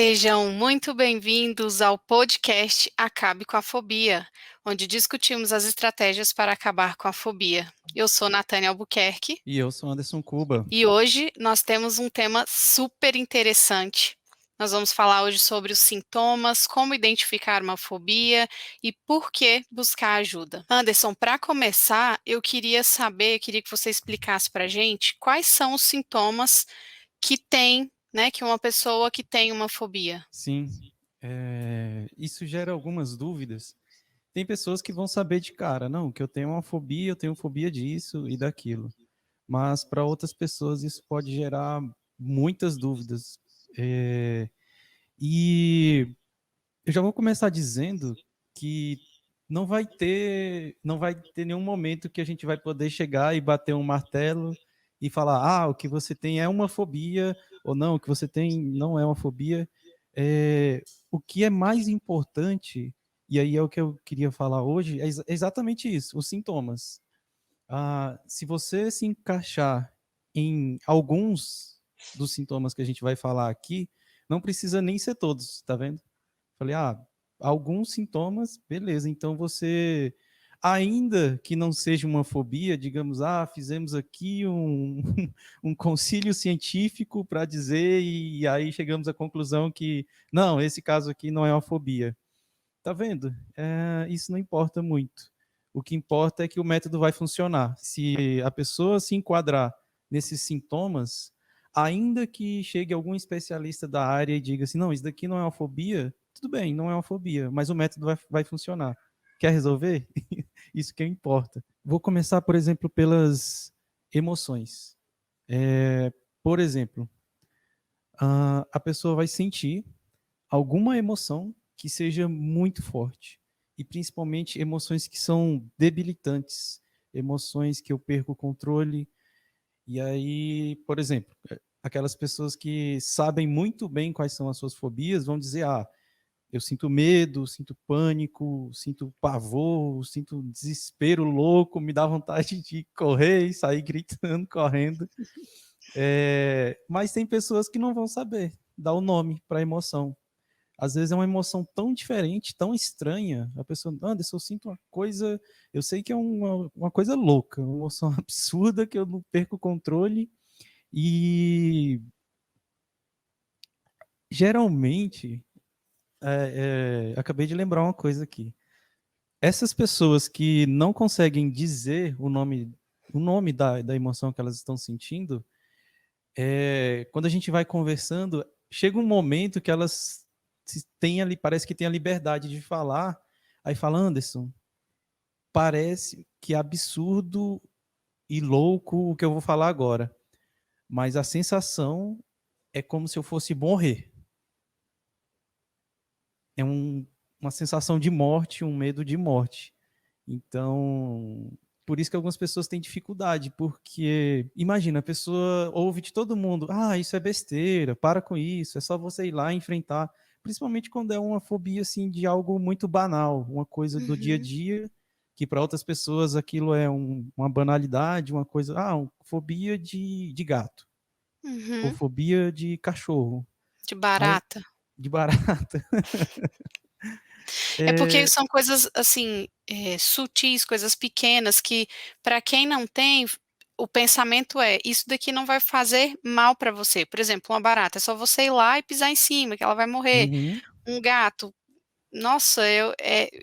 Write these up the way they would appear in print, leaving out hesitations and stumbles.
Sejam muito bem-vindos ao podcast Acabe com a Fobia, onde discutimos as estratégias para acabar com a fobia. Eu sou Natânia Albuquerque E eu sou Anderson Cuba. e hoje nós temos um tema super interessante. Nós vamos falar hoje sobre os sintomas, como identificar uma fobia e por que buscar ajuda. Anderson, para começar, eu queria que você explicasse para a gente quais são os sintomas que tem, né, que uma pessoa que tem uma fobia. Sim, isso gera algumas dúvidas. Tem pessoas que vão saber de cara, não, que eu tenho uma fobia, eu tenho fobia disso e daquilo. Mas para outras pessoas isso pode gerar muitas dúvidas. E eu já vou começar dizendo que não vai ter nenhum momento que a gente vai poder chegar e bater um martelo e falar, o que você tem é uma fobia, ou não, o que você tem não é uma fobia. O que é mais importante, e aí é o que eu queria falar hoje, é exatamente isso, os sintomas. Se você se encaixar em alguns dos sintomas que a gente vai falar aqui, não precisa nem ser todos, tá vendo? Falei, alguns sintomas, beleza. Então você, ainda que não seja uma fobia, digamos, fizemos aqui um concílio científico para dizer, e aí chegamos à conclusão que, não, esse caso aqui não é uma fobia. Tá vendo? Isso não importa muito. O que importa é que o método vai funcionar. Se a pessoa se enquadrar nesses sintomas, ainda que chegue algum especialista da área e diga assim, não, isso daqui não é uma fobia, tudo bem, não é uma fobia, mas o método vai funcionar. Quer resolver? Isso que importa. Vou começar, por exemplo, pelas emoções. Por exemplo, a pessoa vai sentir alguma emoção que seja muito forte. E principalmente emoções que são debilitantes, emoções que eu perco o controle. E aí, por exemplo, aquelas pessoas que sabem muito bem quais são as suas fobias vão dizer: eu sinto medo, sinto pânico, sinto pavor, sinto desespero louco, me dá vontade de correr e sair gritando, correndo. Mas tem pessoas que não vão saber dar o nome para a emoção. Às vezes é uma emoção tão diferente, tão estranha. A pessoa, Anderson, eu sinto uma coisa, eu sei que é uma coisa louca, uma emoção absurda que eu não perco o controle. E geralmente, acabei de lembrar uma coisa aqui. Essas pessoas que não conseguem dizer o nome da emoção que elas estão sentindo, quando a gente vai conversando, chega um momento que elas têm ali, parece que tem a liberdade de falar, aí fala, Anderson, parece que é absurdo e louco o que eu vou falar agora, mas a sensação é como se eu fosse morrer. É uma sensação de morte, um medo de morte. Então, por isso que algumas pessoas têm dificuldade, porque, imagina, a pessoa ouve de todo mundo, isso é besteira, para com isso, é só você ir lá e enfrentar, principalmente quando é uma fobia, assim, de algo muito banal, uma coisa do dia a Uhum, dia, que para outras pessoas aquilo é uma banalidade, uma coisa, fobia de gato, ou uhum. fobia de cachorro, De mas barata. de barata. É porque É, são coisas, assim, sutis, coisas pequenas que, para quem não tem, o pensamento é: "Isso daqui não vai fazer mal para você". Por exemplo, uma barata, é só você ir lá e pisar em cima que ela vai morrer. uhum. Um gato, nossa,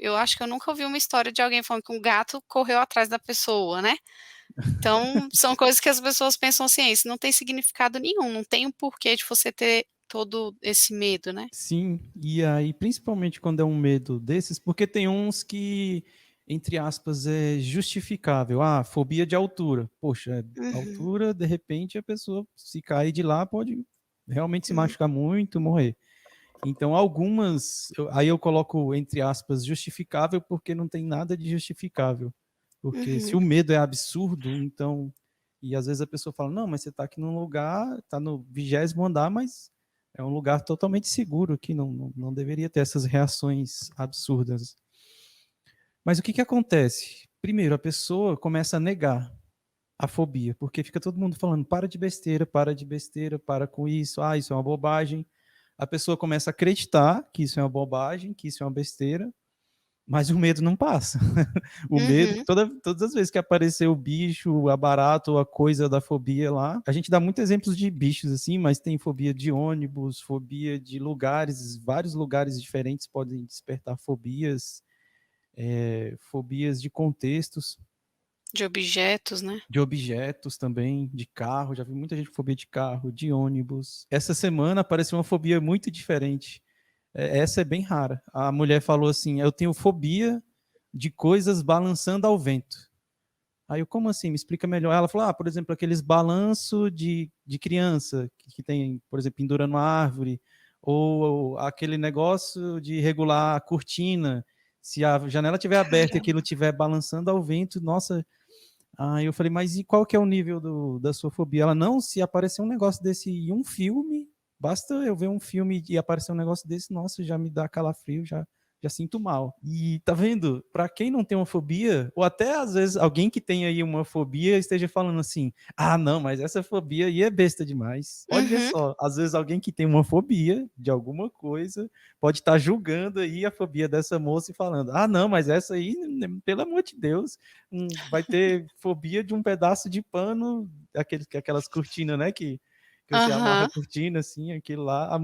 eu acho que eu nunca ouvi uma história de alguém falando que um gato correu atrás da pessoa, né. Então, são coisas que as pessoas pensam assim: "Isso não tem significado nenhum, não tem um porquê de você ter todo esse medo", né. Sim, e aí, principalmente quando é um medo desses, porque tem uns que, entre aspas, é justificável. Fobia de altura. Poxa, Uhum, altura, de repente, a pessoa, se cair de lá, pode realmente se uhum, machucar muito, morrer. Então, algumas, aí eu coloco, entre aspas, justificável, porque não tem nada de justificável. Porque se uhum, o medo é absurdo, então. E às vezes a pessoa fala: não, mas você está aqui num lugar, está no 20º andar, mas é um lugar totalmente seguro aqui, não deveria ter essas reações absurdas. Mas o que acontece? Primeiro, a pessoa começa a negar a fobia, porque fica todo mundo falando: para de besteira, para com isso, isso é uma bobagem. a pessoa começa a acreditar que isso é uma bobagem, que isso é uma besteira, mas o medo não passa. O medo, Uhum. todas as vezes que apareceu o bicho, a barata ou a coisa da fobia lá, a gente dá muitos exemplos de bichos assim, mas tem fobia de ônibus, fobia de lugares, vários lugares diferentes podem despertar fobias, fobias de contextos, De objetos, né? de objetos também, de carro. Já vi muita gente com fobia de carro, de ônibus. Essa semana apareceu uma fobia muito diferente. Essa é bem rara. A mulher falou assim: eu tenho fobia de coisas balançando ao vento. Aí eu, como assim? Me explica melhor. Ela falou, por exemplo, aqueles balanços de criança, que tem, por exemplo, pendurando uma árvore, ou aquele negócio de regular a cortina. Se a janela estiver aberta e aquilo Caramba. estiver balançando ao vento, nossa. Aí eu falei, mas e qual que é o nível da sua fobia? Ela, não, se aparecer um negócio desse em um filme, basta eu ver um filme e aparecer um negócio desse, nossa, já me dá calafrio, já sinto mal. E tá vendo? Para quem não tem uma fobia, ou até às vezes alguém que tem aí uma fobia esteja falando assim: "Ah, não, mas essa fobia aí é besta demais". Pode ver Uhum. só, às vezes alguém que tem uma fobia de alguma coisa pode estar julgando aí a fobia dessa moça e falando: "Ah, não, mas essa aí, pelo amor de Deus, vai ter fobia de um pedaço de pano, aquelas cortinas, né, que você amarra a Aham. cortina, assim, aquilo lá,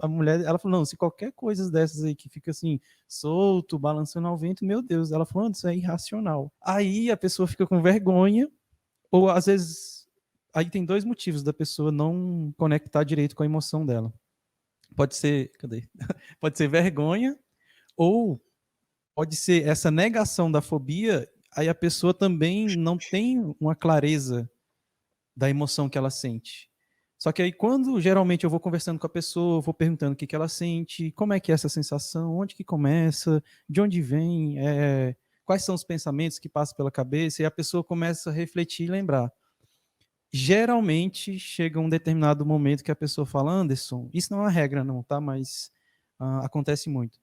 a mulher, ela falou, não, se qualquer coisa dessas aí que fica assim, solto, balançando ao vento, meu Deus, ela falou, isso é irracional. Aí a pessoa fica com vergonha, ou às vezes, aí tem dois motivos da pessoa não conectar direito com a emoção dela. Pode ser, cadê? Pode ser vergonha, ou pode ser essa negação da fobia, aí a pessoa também não tem uma clareza da emoção que ela sente. Só que aí, quando geralmente eu vou conversando com a pessoa, vou perguntando o que, que ela sente, como é que é essa sensação, onde que começa, de onde vem, quais são os pensamentos que passam pela cabeça, e a pessoa começa a refletir e lembrar. Geralmente chega um determinado momento que a pessoa fala, Anderson, isso não é uma regra não, tá? Mas acontece muito.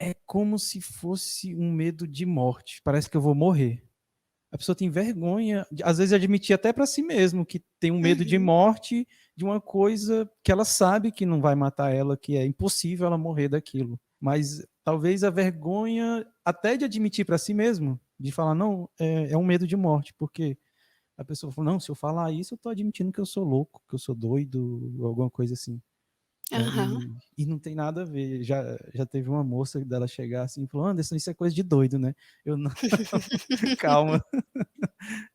É como se fosse um medo de morte. Parece que eu vou morrer. A pessoa tem vergonha, às vezes, de admitir até para si mesmo que tem um medo de Uhum. morte de uma coisa que ela sabe que não vai matar ela, que é impossível ela morrer daquilo. Mas talvez a vergonha até de admitir para si mesmo, de falar, não, é um medo de morte, porque a pessoa fala, não, se eu falar isso, eu estou admitindo que eu sou louco, que eu sou doido, ou alguma coisa assim. Né? Aham. E não tem nada a ver. Já teve uma moça dela chegar assim e falou: Anderson, isso é coisa de doido, né? Eu não, calma.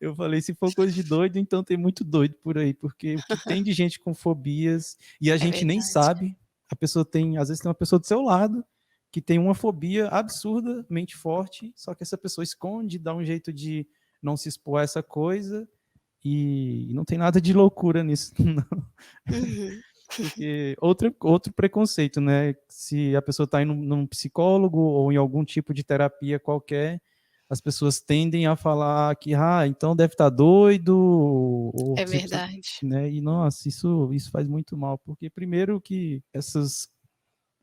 Eu falei: se for coisa de doido, então tem muito doido por aí, porque o que tem de gente com fobias e a É gente nem verdade. sabe, a pessoa tem, às vezes tem uma pessoa do seu lado que tem uma fobia absurdamente forte, só que essa pessoa esconde, dá um jeito de não se expor a essa coisa e não tem nada de loucura nisso, não. Uhum. Porque outro preconceito, né? Se a pessoa está indo num psicólogo ou em algum tipo de terapia qualquer, as pessoas tendem a falar que, então deve estar doido, ou É tipo, verdade. né? E nossa, isso faz muito mal, porque primeiro que essas,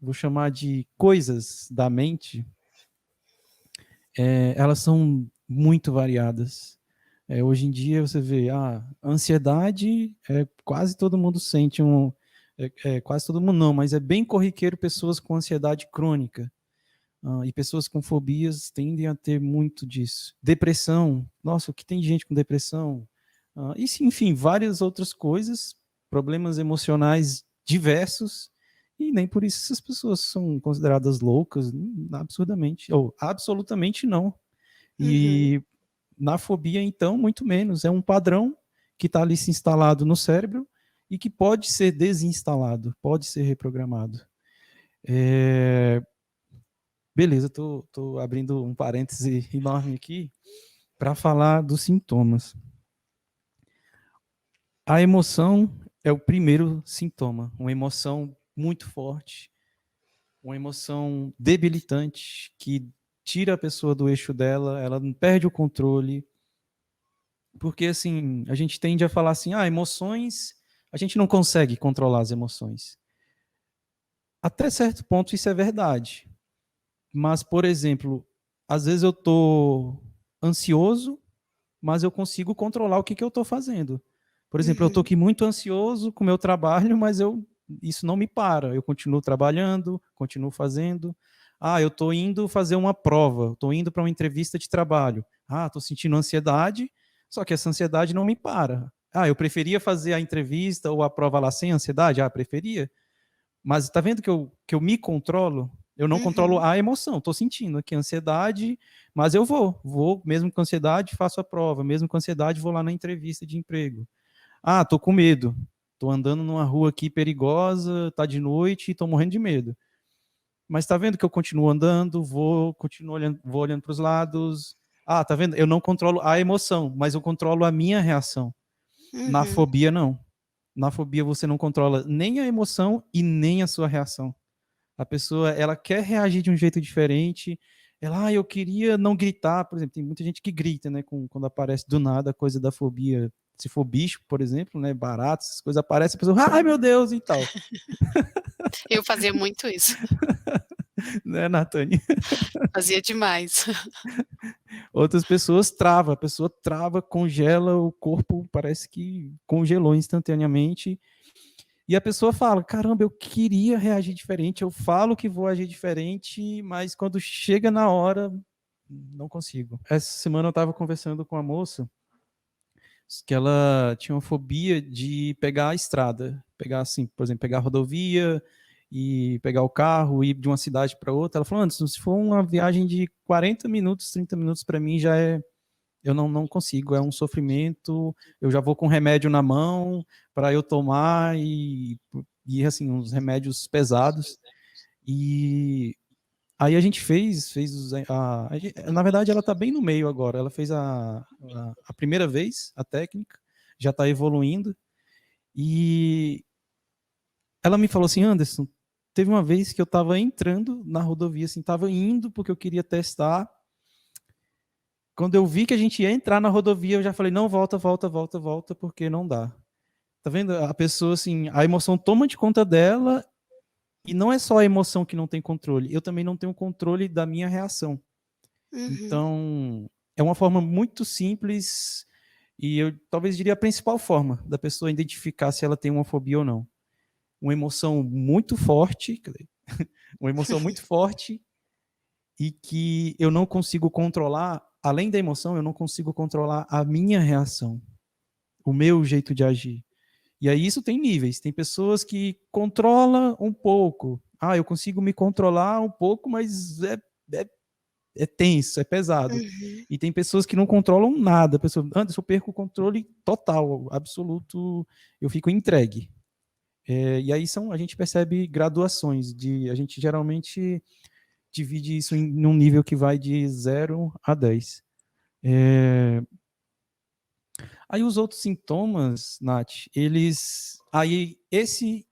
vou chamar de coisas da mente, elas são muito variadas. Hoje em dia você vê, ansiedade, quase todo mundo sente quase todo mundo não, mas é bem corriqueiro pessoas com ansiedade crônica. E pessoas com fobias tendem a ter muito disso. Depressão, nossa, o que tem de gente com depressão? E sim, enfim, várias outras coisas, problemas emocionais diversos, e nem por isso essas pessoas são consideradas loucas, absurdamente, ou absolutamente não. Uhum. E na fobia, então, muito menos. É um padrão que está ali se instalado no cérebro e que pode ser desinstalado, pode ser reprogramado. Beleza, tô abrindo um parêntese enorme aqui para falar dos sintomas. A emoção é o primeiro sintoma, uma emoção muito forte, uma emoção debilitante que tira a pessoa do eixo dela, ela perde o controle, porque assim, a gente tende a falar assim, emoções, a gente não consegue controlar as emoções. Até certo ponto isso é verdade. Mas, por exemplo, às vezes eu estou ansioso, mas eu consigo controlar o que eu estou fazendo. Por exemplo, eu estou Uhum. aqui muito ansioso com o meu trabalho, mas eu isso não me para. Eu continuo trabalhando, continuo fazendo. Ah, eu estou indo fazer uma prova, estou indo para uma entrevista de trabalho. Ah, estou sentindo ansiedade, só que essa ansiedade não me para. Ah, eu preferia fazer a entrevista ou a prova lá sem ansiedade? Ah, preferia. Mas está vendo que eu me controlo? Eu não controlo Uhum. a emoção. Estou sentindo aqui ansiedade, mas eu vou, mesmo com ansiedade, faço a prova. Mesmo com ansiedade, vou lá na entrevista de emprego. Ah, estou com medo. Estou andando numa rua aqui perigosa, está de noite e estou morrendo de medo. Mas está vendo que eu continuo andando, continuo olhando, vou olhando para os lados. Ah, tá vendo? Eu não controlo a emoção, mas eu controlo a minha reação. Na Uhum. fobia, não. Na fobia, você não controla nem a emoção e nem a sua reação. A pessoa, ela quer reagir de um jeito diferente. Ela, eu queria não gritar, por exemplo, tem muita gente que grita, né, quando aparece do nada a coisa da fobia. Se for bicho, por exemplo, né, barato, essas coisas aparecem, a pessoa, ai meu Deus, e tal. Eu fazia muito isso. Né, Natânia? Fazia demais. Outras pessoas travam, a pessoa trava, congela, o corpo parece que congelou instantaneamente. E a pessoa fala: caramba, eu queria reagir diferente, eu falo que vou agir diferente, mas quando chega na hora, não consigo. Essa semana eu estava conversando com a moça que ela tinha uma fobia de pegar a estrada, pegar assim, por exemplo, pegar a rodovia e pegar o carro e ir de uma cidade para outra. Ela falou: antes, se for uma viagem de 40 minutos, 30 minutos para mim já é, eu não consigo, é um sofrimento. Eu já vou com remédio na mão para eu tomar e assim, uns remédios pesados. E aí a gente fez na verdade ela está bem no meio agora. Ela fez a primeira vez a técnica, já está evoluindo. E ela me falou assim: Anderson, teve uma vez que eu estava entrando na rodovia, assim, estava indo porque eu queria testar. Quando eu vi que a gente ia entrar na rodovia, eu já falei: não, volta, volta, volta, volta, porque não dá. Tá vendo? A pessoa, assim, a emoção toma de conta dela, e não é só a emoção que não tem controle, eu também não tenho controle da minha reação. Uhum. Então, é uma forma muito simples, e eu talvez diria a principal forma da pessoa identificar se ela tem uma fobia ou não. Uma emoção muito forte, uma emoção muito forte, e que eu não consigo controlar, além da emoção, eu não consigo controlar a minha reação, o meu jeito de agir. E aí isso tem níveis. Tem pessoas que controlam um pouco. Ah, eu consigo me controlar um pouco, mas é, é tenso, é pesado. Uhum. E tem pessoas que não controlam nada. A pessoa, antes eu perco o controle total, absoluto, eu fico entregue. E aí a gente percebe graduações. A gente geralmente divide isso em um nível que vai de 0 a 10. É, aí os outros sintomas, Nath, eles. Aí esse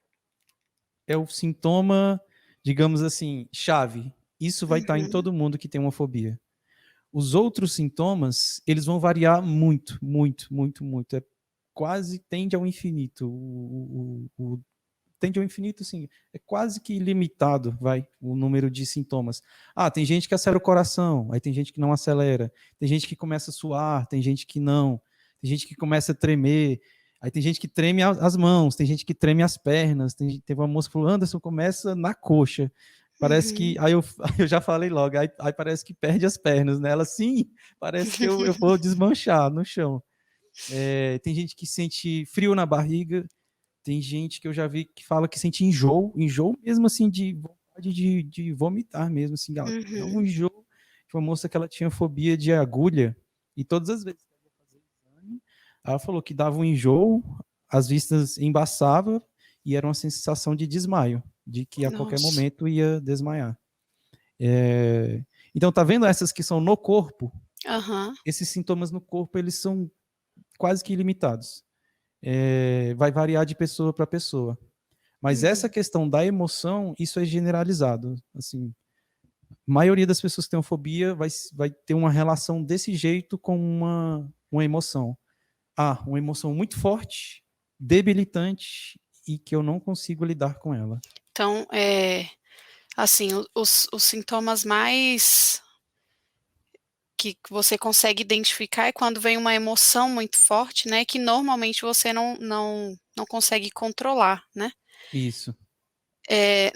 é o sintoma, digamos assim, chave. Isso vai estar em Uhum. todo mundo que tem uma fobia. Os outros sintomas, eles vão variar muito, muito, muito, muito. É quase tende ao infinito. Tende ao infinito, sim. É quase que ilimitado, vai, o número de sintomas. Ah, tem gente que acelera o coração, aí tem gente que não acelera. Tem gente que começa a suar, tem gente que não. Tem gente que começa a tremer. Aí tem gente que treme as mãos, tem gente que treme as pernas. Teve uma moça que falou: Anderson, começa na coxa. Parece que. Uhum. Aí eu já falei logo, aí parece que perde as pernas, né? Ela, sim, parece que eu vou desmanchar no chão. Tem gente que sente frio na barriga, tem gente que eu já vi que fala que sente enjoo, enjoo mesmo assim, de vontade de vomitar mesmo, assim, ela dá um Uhum. enjoo. Tinha uma moça que ela tinha fobia de agulha, e todas as vezes que ela ia fazer exame, ela falou que dava um enjoo, as vistas embaçava, e era uma sensação de desmaio, de que a qualquer Nossa. momento ia desmaiar. É, Então, tá vendo essas que são no corpo? Aham. Esses sintomas no corpo, eles são quase que ilimitados. Vai variar de pessoa para pessoa. Mas essa Uhum. questão da emoção, isso é generalizado. Assim, a maioria das pessoas que têm fobia vai ter uma relação desse jeito com uma emoção. Ah, uma emoção muito forte, debilitante e que eu não consigo lidar com ela. Então, assim, os sintomas mais que você consegue identificar é quando vem uma emoção muito forte, né, que normalmente você não consegue controlar, né. Isso.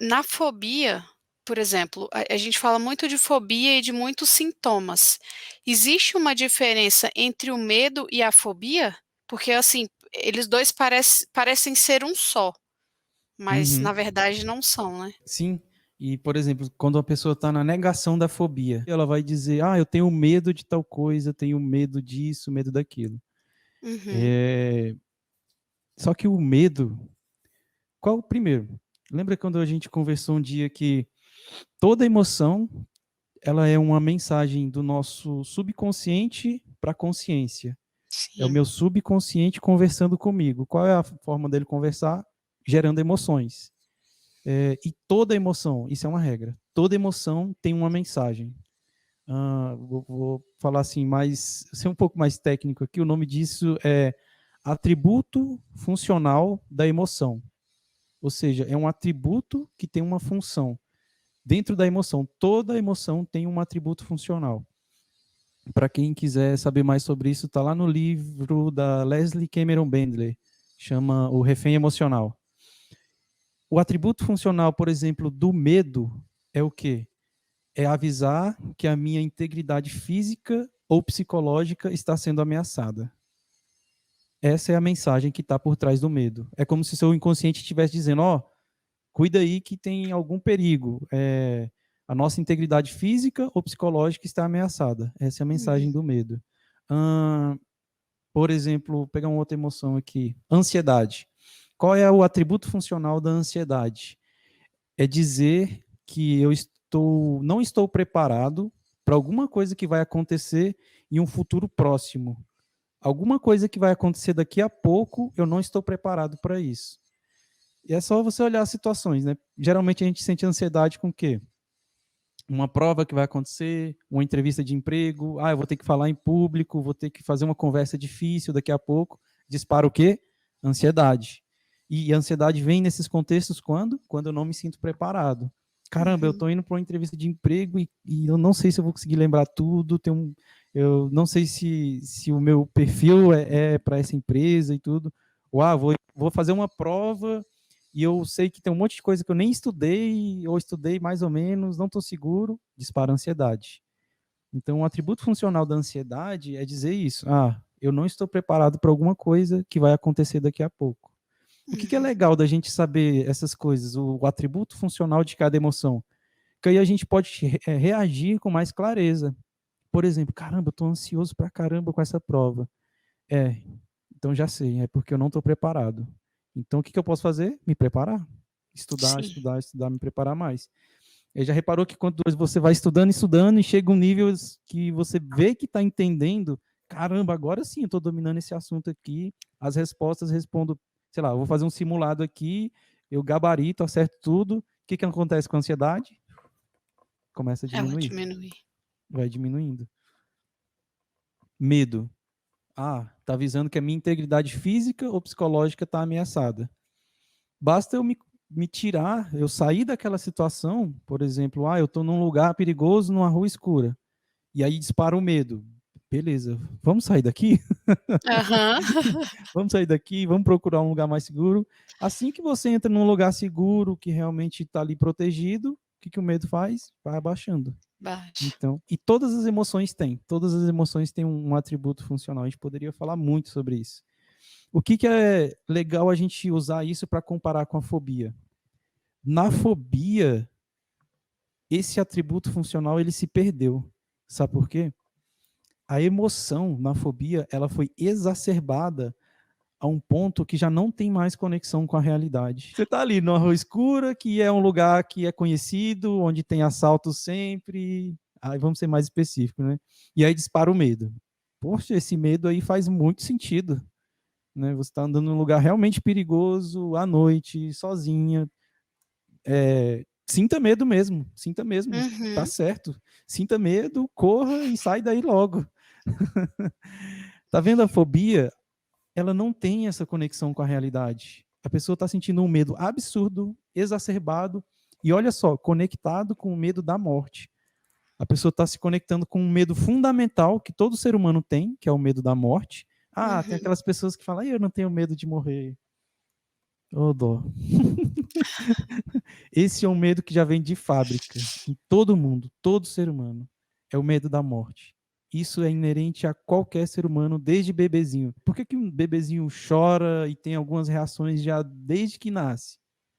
Na fobia, por exemplo, a gente fala muito de fobia e de muitos sintomas. Existe uma diferença entre o medo e a fobia? Porque, assim, eles dois parecem ser um só, mas Uhum. na verdade não são, né? Sim. E, por exemplo, quando a pessoa está na negação da fobia, ela vai dizer, eu tenho medo de tal coisa, tenho medo disso, medo daquilo. Uhum, É... Só que o medo, qual primeiro? Lembra quando a gente conversou um dia que toda emoção, ela é uma mensagem do nosso subconsciente para a consciência. É o sim. meu subconsciente conversando comigo. Qual é a forma dele conversar? Gerando emoções. E toda emoção, isso é uma regra, toda emoção tem uma mensagem. Vou falar assim, ser um pouco mais técnico aqui, o nome disso é atributo funcional da emoção. Ou seja, é um atributo que tem uma função. Dentro da emoção, toda emoção tem um atributo funcional. Para quem quiser saber mais sobre isso, está lá no livro da Leslie Cameron Bendler, chama O Refém Emocional. O atributo funcional, por exemplo, do medo é o quê? É avisar que a minha integridade física ou psicológica está sendo ameaçada. Essa é a mensagem que está por trás do medo. É como se o seu inconsciente estivesse dizendo, cuida aí que tem algum perigo. A nossa integridade física ou psicológica está ameaçada. Essa é a mensagem Uhum, do medo. Por exemplo, pegar uma outra emoção aqui. Ansiedade. Qual é o atributo funcional da ansiedade? É dizer que não estou preparado para alguma coisa que vai acontecer em um futuro próximo. Alguma coisa que vai acontecer daqui a pouco, eu não estou preparado para isso. E é só você olhar as situações, né? Geralmente a gente sente ansiedade com o quê? Uma prova que vai acontecer, uma entrevista de emprego, eu vou ter que falar em público, vou ter que fazer uma conversa difícil daqui a pouco. Dispara o quê? Ansiedade. E a ansiedade vem nesses contextos quando? Quando eu não me sinto preparado. Caramba, eu uhum, estou indo para uma entrevista de emprego e eu não sei se eu vou conseguir lembrar tudo, eu não sei se o meu perfil é para essa empresa e tudo. Ou vou fazer uma prova e eu sei que tem um monte de coisa que eu nem estudei, ou estudei mais ou menos, não estou seguro, dispara a ansiedade. Então, o atributo funcional da ansiedade é dizer isso. Eu não estou preparado para alguma coisa que vai acontecer daqui a pouco. O que é uhum. legal da gente saber essas coisas, o atributo funcional de cada emoção? Que aí a gente pode reagir com mais clareza. Por exemplo, caramba, eu estou ansioso pra caramba com essa prova. Então já sei, é porque eu não estou preparado. Então o que eu posso fazer? Me preparar. Estudar, Sim, estudar, estudar, me preparar mais. E já reparou que quando você vai estudando, estudando, e chega um nível que você vê que está entendendo, caramba, agora sim eu estou dominando esse assunto aqui, as respostas respondo, sei lá, eu vou fazer um simulado aqui, eu gabarito, acerto tudo. O que acontece com a ansiedade? Começa a ela diminuir, diminui. vai diminuindo. Medo. Tá avisando que a minha integridade física ou psicológica está ameaçada. Basta me tirar, eu sair daquela situação, por exemplo, eu estou num lugar perigoso, numa rua escura, e aí dispara o medo. Beleza, vamos sair daqui? Aham. Vamos sair daqui, vamos procurar um lugar mais seguro. Assim que você entra num lugar seguro, que realmente está ali protegido, o que o medo faz? Vai abaixando. Baixa. Então, e todas as emoções têm um atributo funcional. A gente poderia falar muito sobre isso. O que é legal a gente usar isso para comparar com a fobia? Na fobia, esse atributo funcional ele se perdeu. Sabe por quê? A emoção na fobia ela foi exacerbada a um ponto que já não tem mais conexão com a realidade. Você está ali numa rua escura, que é um lugar que é conhecido, onde tem assalto sempre. Aí vamos ser mais específicos, né? E aí dispara o medo. Poxa, esse medo aí faz muito sentido, né? Você está andando num lugar realmente perigoso, à noite, sozinha. Sinta mesmo, tá Uhum, certo. Sinta medo, corra e sai daí logo. Tá vendo a fobia? Ela não tem essa conexão com a realidade. A pessoa está sentindo um medo absurdo, exacerbado, e olha só, conectado com o medo da morte. A pessoa está se conectando com um medo fundamental que todo ser humano tem, que é o medo da morte. Tem uhum. aquelas pessoas que falam, eu não tenho medo de morrer. Ô, dó. Esse é um medo que já vem de fábrica, em todo mundo, todo ser humano. É o medo da morte. Isso é inerente a qualquer ser humano, desde bebezinho. Por que um bebezinho chora e tem algumas reações já desde que nasce?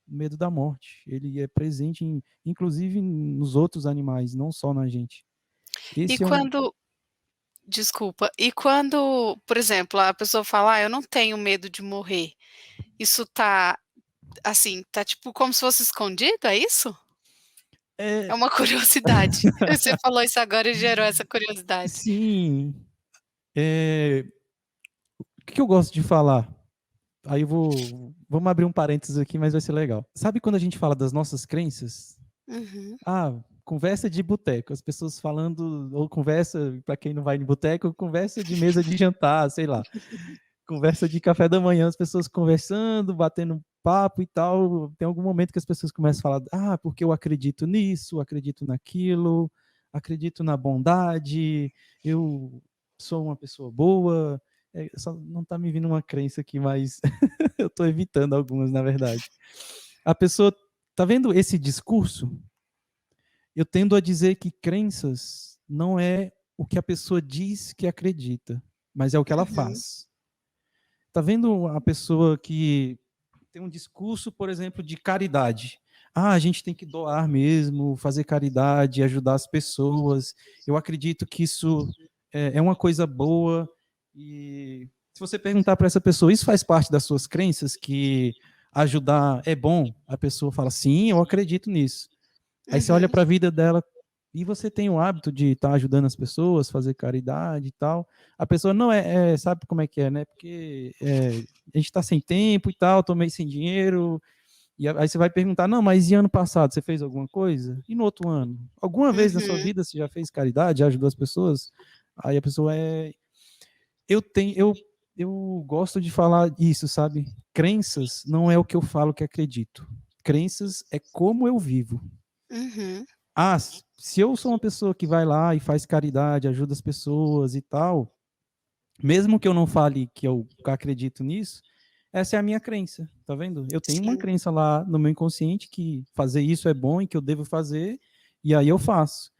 O medo da morte. Ele é presente, inclusive, nos outros animais, não só na gente. E Esse é um. quando, desculpa, e quando, por exemplo, a pessoa fala, eu não tenho medo de morrer, isso tá, assim, tá tipo como se fosse escondido, é isso? É É, uma curiosidade. Você falou isso agora e gerou essa curiosidade. sim. O que eu gosto de falar? Aí vamos abrir um parênteses aqui, mas vai ser legal. Sabe quando a gente fala das nossas crenças? Uhum. Ah, conversa de boteco, as pessoas falando, ou conversa, para quem não vai em boteco, conversa de mesa de jantar, sei lá, conversa de café da manhã, as pessoas conversando, batendo papo e tal. Tem algum momento que as pessoas começam a falar, porque eu acredito nisso, acredito naquilo, acredito na bondade, eu sou uma pessoa boa. Só não tá me vindo uma crença aqui, mas eu tô evitando algumas, na verdade. A pessoa, tá vendo esse discurso? Eu tendo a dizer que crenças não é o que a pessoa diz que acredita, mas é o que ela Uhum. faz. Tá vendo a pessoa que tem um discurso, por exemplo, de caridade? A gente tem que doar mesmo, fazer caridade, ajudar as pessoas. Eu acredito que isso é uma coisa boa. E se você perguntar para essa pessoa, isso faz parte das suas crenças, que ajudar é bom? A pessoa fala, sim, eu acredito nisso. Aí você olha Uhum. para a vida dela e você tem o hábito de estar ajudando as pessoas, fazer caridade e tal. A pessoa não sabe como é que é, né? Porque a gente está sem tempo e tal, tô meio sem dinheiro. E aí você vai perguntar, não, mas e ano passado você fez alguma coisa? E no outro ano? Alguma vez na sua Uhum. vida você já fez caridade, já ajudou as pessoas? Aí a pessoa eu tenho, eu gosto de falar isso, sabe? Crenças não é o que eu falo que acredito. Crenças é como eu vivo. Uhum. Se eu sou uma pessoa que vai lá e faz caridade, ajuda as pessoas e tal, mesmo que eu não fale que eu acredito nisso, essa é a minha crença, tá vendo? Eu tenho uma Sim. crença lá no meu inconsciente que fazer isso é bom e que eu devo fazer, e aí eu faço.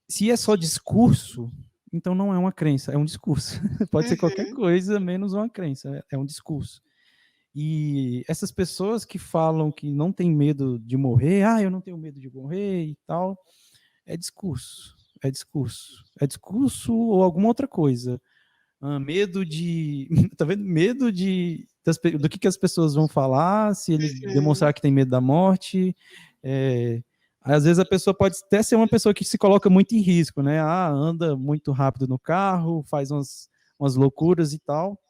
Se é só discurso, então não é uma crença, é um discurso. Pode ser qualquer Uhum. coisa menos uma crença, é um discurso. E essas pessoas que falam que não tem medo de morrer, eu não tenho medo de morrer e tal, é discurso. É discurso. É discurso ou alguma outra coisa. Medo de. Tá vendo? Medo do que as pessoas vão falar, se ele Uhum. demonstrar que tem medo da morte. Às vezes a pessoa pode até ser uma pessoa que se coloca muito em risco, né? Anda muito rápido no carro, faz umas loucuras e tal.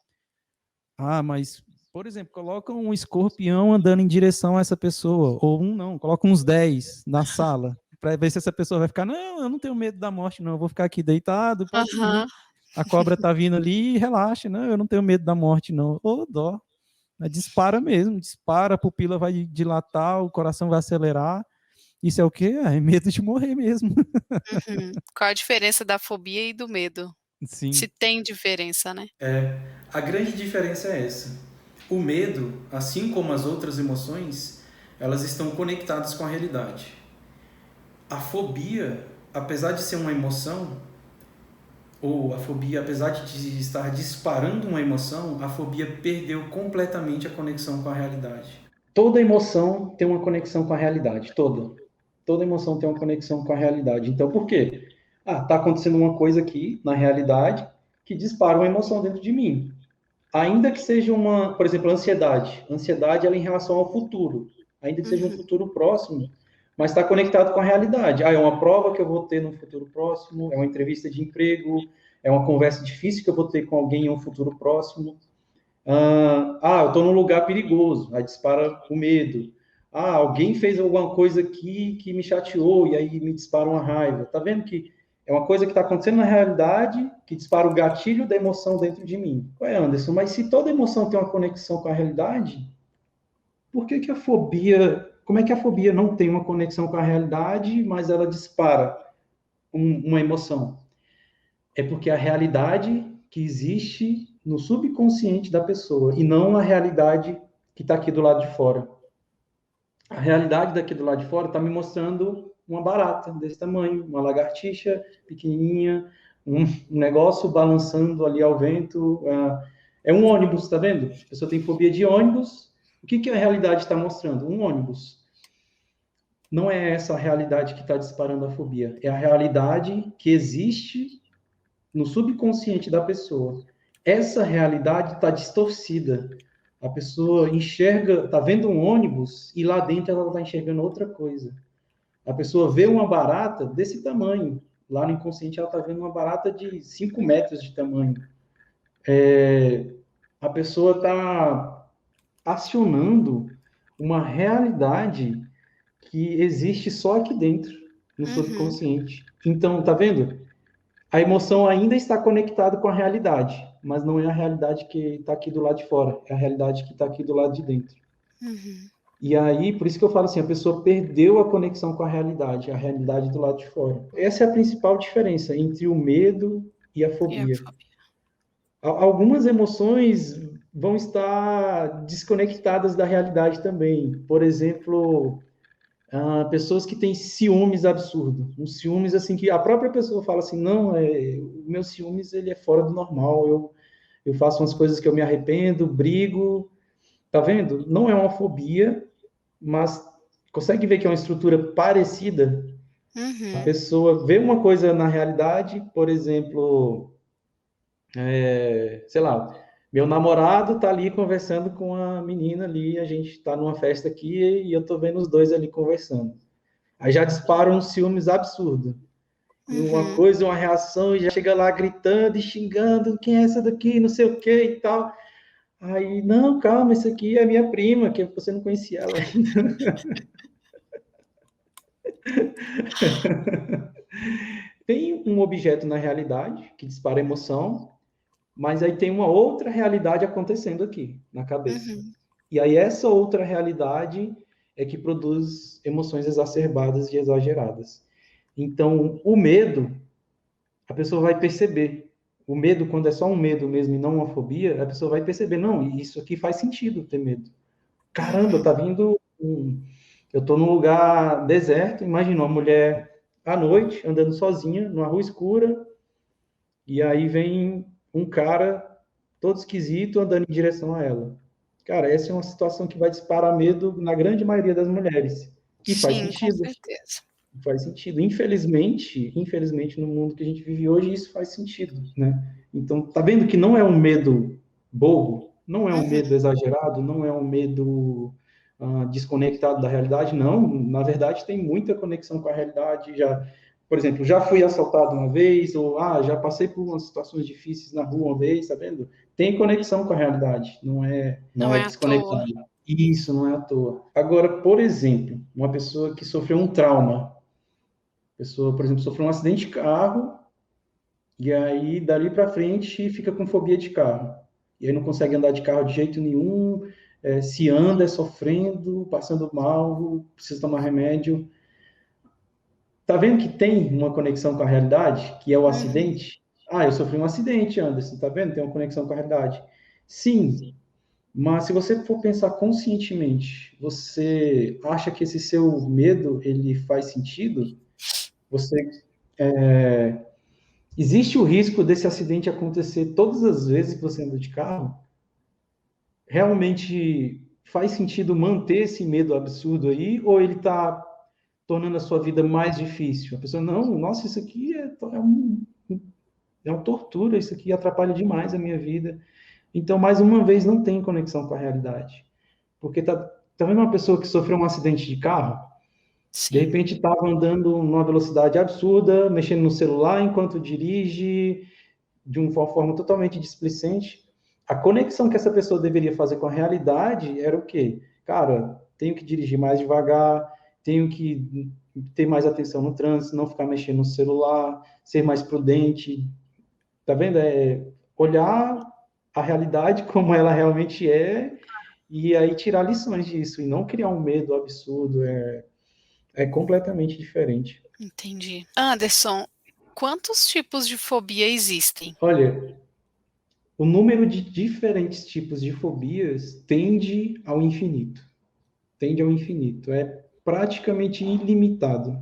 Mas, por exemplo, coloca um escorpião andando em direção a essa pessoa, ou um não, coloca uns 10 na sala, para ver se essa pessoa vai ficar, não, eu não tenho medo da morte, não, eu vou ficar aqui deitado, pode vir. Aham. A cobra tá vindo ali, relaxa, não, eu não tenho medo da morte, não. Ô, dó. Mas dispara mesmo, dispara, a pupila vai dilatar, o coração vai acelerar. Isso é o quê? É medo de morrer mesmo. Uhum. Qual a diferença da fobia e do medo? Se Sim. tem diferença, né? A grande diferença é essa. O medo, assim como as outras emoções, elas estão conectadas com a realidade. A fobia, apesar de ser uma emoção, ou a fobia, apesar de estar disparando uma emoção, a fobia perdeu completamente a conexão com a realidade. Toda emoção tem uma conexão com a realidade, toda. Toda emoção tem uma conexão com a realidade. Então, por quê? Tá acontecendo uma coisa aqui na realidade que dispara uma emoção dentro de mim. Ainda que seja por exemplo, ansiedade. Ansiedade ela é em relação ao futuro. Ainda que seja um Uhum. futuro próximo, mas está conectado com a realidade. É uma prova que eu vou ter no futuro próximo, é uma entrevista de emprego, é uma conversa difícil que eu vou ter com alguém em um futuro próximo. Eu estou num lugar perigoso, aí dispara o medo. Alguém fez alguma coisa aqui que me chateou e aí me dispara uma raiva. Tá vendo que é uma coisa que está acontecendo na realidade que dispara o gatilho da emoção dentro de mim. Ué, Anderson, mas se toda emoção tem uma conexão com a realidade, por que que a fobia, como é que a fobia não tem uma conexão com a realidade, mas ela dispara uma emoção? É porque a realidade que existe no subconsciente da pessoa e não a realidade que está aqui do lado de fora. A realidade daqui do lado de fora está me mostrando uma barata desse tamanho, uma lagartixa pequenininha, um negócio balançando ali ao vento. É um ônibus, tá vendo? A pessoa tem fobia de ônibus. O que a realidade está mostrando? Um ônibus. Não é essa a realidade que está disparando a fobia. É a realidade que existe no subconsciente da pessoa. Essa realidade está distorcida. A pessoa enxerga, está vendo um ônibus e lá dentro ela está enxergando outra coisa. A pessoa vê uma barata desse tamanho. Lá no inconsciente ela está vendo uma barata de 5 metros de tamanho. A pessoa está acionando uma realidade que existe só aqui dentro, no subconsciente. Então, tá vendo? A emoção ainda está conectada com a realidade, mas não é a realidade que está aqui do lado de fora, é a realidade que está aqui do lado de dentro. E aí, por isso que eu falo assim, a pessoa perdeu a conexão com a realidade do lado de fora. Essa é a principal diferença entre o medo e a fobia. Algumas emoções vão estar desconectadas da realidade também. Por exemplo, pessoas que têm ciúmes absurdo, uns ciúmes assim que a própria pessoa fala assim, não, o meu ciúmes ele é fora do normal, eu faço umas coisas que eu me arrependo, brigo, tá vendo? Não é uma fobia, mas consegue ver que é uma estrutura parecida? A pessoa vê uma coisa na realidade, por exemplo, sei lá, meu namorado tá ali conversando com a menina ali, a gente tá numa festa aqui e eu tô vendo os dois ali conversando. Aí já dispara um ciúmes absurdo. E uma coisa, uma reação, e já chega lá gritando e xingando, quem é essa daqui, não sei o que e tal. Aí, não, calma, isso aqui é minha prima, que você não conhecia ela ainda. Tem um objeto na realidade que dispara emoção, mas aí tem uma outra realidade acontecendo aqui, na cabeça. E aí essa outra realidade é que produz emoções exacerbadas e exageradas. Então, o medo, a pessoa vai perceber. O medo, quando é só um medo mesmo e não uma fobia, a pessoa vai perceber, não, isso aqui faz sentido ter medo. Caramba, tá vindo eu tô num lugar deserto, imagina uma mulher à noite, andando sozinha, numa rua escura, e aí vem um cara todo esquisito andando em direção a ela. Cara, essa é uma situação que vai disparar medo na grande maioria das mulheres. E faz Sim, com sentido. certeza. Faz sentido. Infelizmente, no mundo que a gente vive hoje, isso faz sentido, né? Então, tá vendo que não é um medo bobo, não é um medo exagerado, não é um medo desconectado da realidade, não. Na verdade, tem muita conexão com a realidade. Por exemplo, já fui assaltado uma vez, ou já passei por umas situações difíceis na rua uma vez, tá vendo? Tem conexão com a realidade, não Não é é à toa. desconectado. Isso não é à toa. Agora, por exemplo, uma pessoa que sofreu um trauma, a pessoa, por exemplo, sofreu um acidente de carro e aí dali para frente fica com fobia de carro. E aí não consegue andar de carro de jeito nenhum, se anda é sofrendo, passando mal, precisa tomar remédio. Tá vendo que tem uma conexão com a realidade, que é o acidente? Eu sofri um acidente, Anderson, tá vendo? Tem uma conexão com a realidade. Sim, mas se você for pensar conscientemente, você acha que esse seu medo ele faz sentido? Você existe o risco desse acidente acontecer todas as vezes que você anda de carro? Realmente faz sentido manter esse medo absurdo aí? Ou ele está tornando a sua vida mais difícil? A pessoa, não, nossa, isso aqui é uma tortura, isso aqui atrapalha demais a minha vida. Então, mais uma vez, não tem conexão com a realidade. Porque tá vendo uma pessoa que sofreu um acidente de carro? De Sim. repente estava andando numa velocidade absurda, mexendo no celular enquanto dirige, de uma forma totalmente displicente. A conexão que essa pessoa deveria fazer com a realidade era o quê? Cara, tenho que dirigir mais devagar, tenho que ter mais atenção no trânsito, não ficar mexendo no celular, ser mais prudente. Tá vendo? Olhar a realidade como ela realmente é e aí tirar lições disso e não criar um medo absurdo. É completamente diferente. Entendi. Anderson, quantos tipos de fobia existem? Olha, o número de diferentes tipos de fobias tende ao infinito. tende ao infinito, é praticamente ilimitado.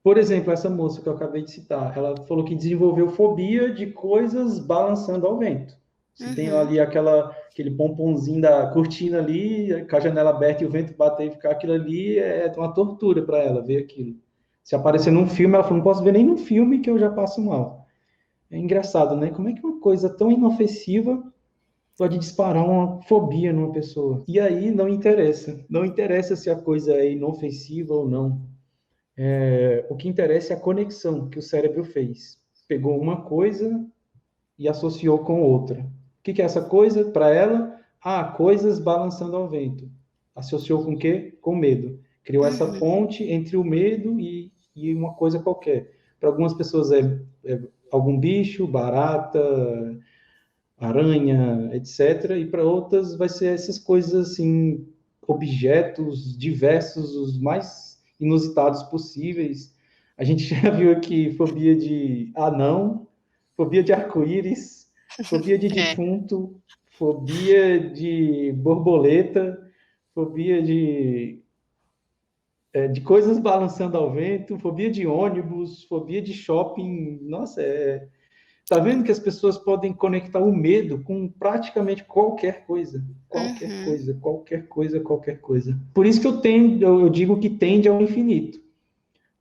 Por exemplo, essa moça que eu acabei de citar, ela falou que desenvolveu fobia de coisas balançando ao vento. Se tem Uhum. ali aquele pomponzinho da cortina ali, com a janela aberta e o vento bater e ficar aquilo ali, é uma tortura para ela ver aquilo. Se aparecer num filme, ela falou, não posso ver nem num filme que eu já passo mal. É engraçado, né? Como é que uma coisa tão inofensiva pode disparar uma fobia numa pessoa? E aí não interessa. Não interessa se a coisa é inofensiva ou não. O que interessa é a conexão que o cérebro fez. Pegou uma coisa e associou com outra. O que é essa coisa para ela? Coisas balançando ao vento. Associou com o quê? Com medo. Criou essa Uhum. ponte entre o medo e uma coisa qualquer. Para algumas pessoas é algum bicho, barata, aranha, etc. E para outras vai ser essas coisas assim, objetos diversos, os mais inusitados possíveis. A gente já viu aqui fobia de anão, fobia de arco-íris, fobia de É. defunto, fobia de borboleta, fobia de coisas balançando ao vento, fobia de ônibus, fobia de shopping. Nossa, tá vendo que as pessoas podem conectar o medo com praticamente qualquer coisa. Qualquer Uhum. coisa, qualquer coisa, qualquer coisa. Por isso que eu digo que tende ao infinito.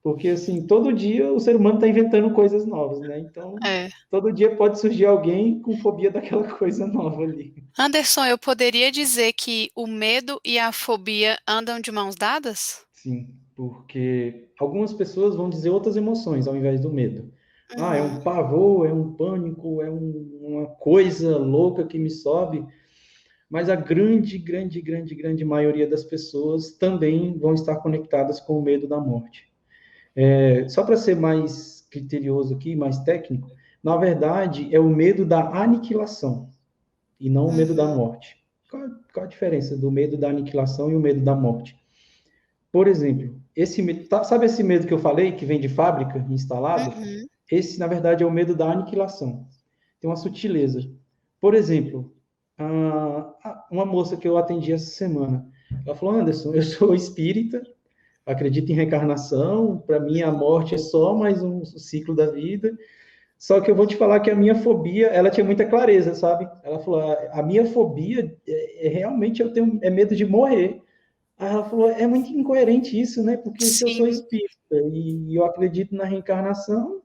Porque, assim, todo dia o ser humano está inventando coisas novas, né? Então, É. todo dia pode surgir alguém com fobia daquela coisa nova ali. Anderson, eu poderia dizer que o medo e a fobia andam de mãos dadas? Sim, porque algumas pessoas vão dizer outras emoções ao invés do medo. É um Uhum. pavor, é um pânico, uma coisa louca que me sobe. Mas a grande, grande, grande, grande maioria das pessoas também vão estar conectadas com o medo da morte. Só para ser mais criterioso aqui, mais técnico, na verdade é o medo da aniquilação e não o medo da Uhum. morte. Qual a diferença do medo da aniquilação e o medo da morte? Por exemplo, sabe esse medo que eu falei, que vem de fábrica, instalado? Uhum. Esse, na verdade, é o medo da aniquilação. Tem uma sutileza. Por exemplo, uma moça que eu atendi essa semana, ela falou, Anderson, eu sou espírita, acredito em reencarnação, para mim a morte é só mais um ciclo da vida, só que eu vou te falar que a minha fobia, ela tinha muita clareza, sabe? Ela falou, a minha fobia realmente é medo de morrer. Aí ela falou, é muito incoerente isso, né? Porque se eu sou Sim, espírita e eu acredito na reencarnação,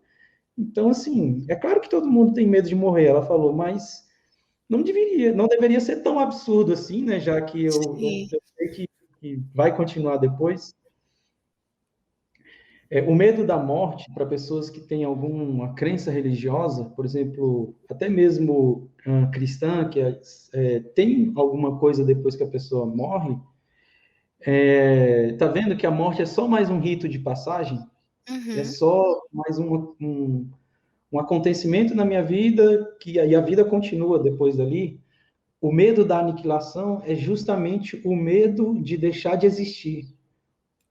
então, assim, é claro que todo mundo tem medo de morrer, ela falou, mas não deveria ser tão absurdo assim, né? Já que sim. eu sei que vai continuar depois. O medo da morte, para pessoas que têm alguma crença religiosa, por exemplo, até mesmo cristã, que tem alguma coisa depois que a pessoa morre, tá vendo que a morte é só mais um rito de passagem? É Uhum. só mais um acontecimento na minha vida, que aí a vida continua depois dali. O medo da aniquilação é justamente o medo de deixar de existir.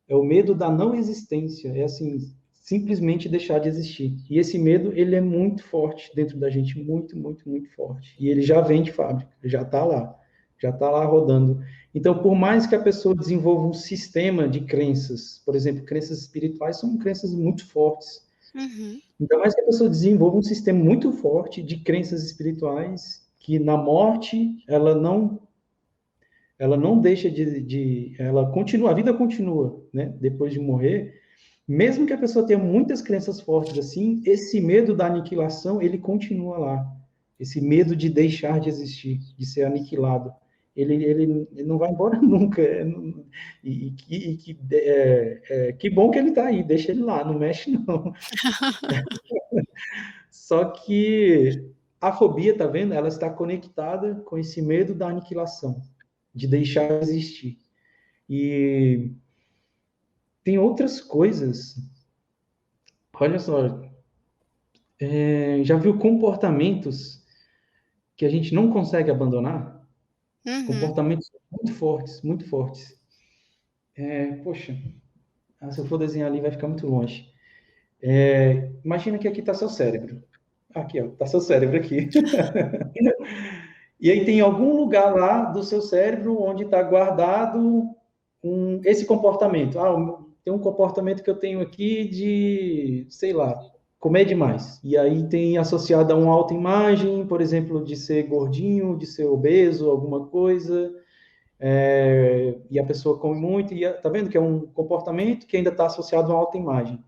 É o medo da não existência. É assim, simplesmente deixar de existir. E esse medo, ele é muito forte dentro da gente, muito, muito, muito forte. E ele já vem de fábrica, já está lá rodando. Então, por mais que a pessoa desenvolva um sistema de crenças, por exemplo, crenças espirituais são crenças muito fortes. Uhum. Ainda mais que a pessoa desenvolva um sistema muito forte de crenças espirituais, que na morte ela não deixa ela continua, a vida continua, né? Depois de morrer, mesmo que a pessoa tenha muitas crenças fortes assim, esse medo da aniquilação, ele continua lá. Esse medo de deixar de existir, de ser aniquilado. Ele não vai embora nunca. Que bom que ele está aí, deixa ele lá, não mexe não. Só que a fobia, tá vendo? Ela está conectada com esse medo da aniquilação, de deixar de existir. E tem outras coisas. Olha só, já viu comportamentos que a gente não consegue abandonar? Uhum. Comportamentos muito fortes, muito fortes. Poxa, se eu for desenhar ali vai ficar muito longe. Imagina que aqui está seu cérebro. Aqui, ó, está seu cérebro aqui. E aí tem algum lugar lá do seu cérebro onde está guardado esse comportamento. Tem um comportamento que eu tenho aqui de, sei lá, comer demais. E aí tem associado a uma autoimagem, por exemplo, de ser gordinho, de ser obeso, alguma coisa. E a pessoa come muito, e tá vendo que é um comportamento que ainda está associado a uma autoimagem.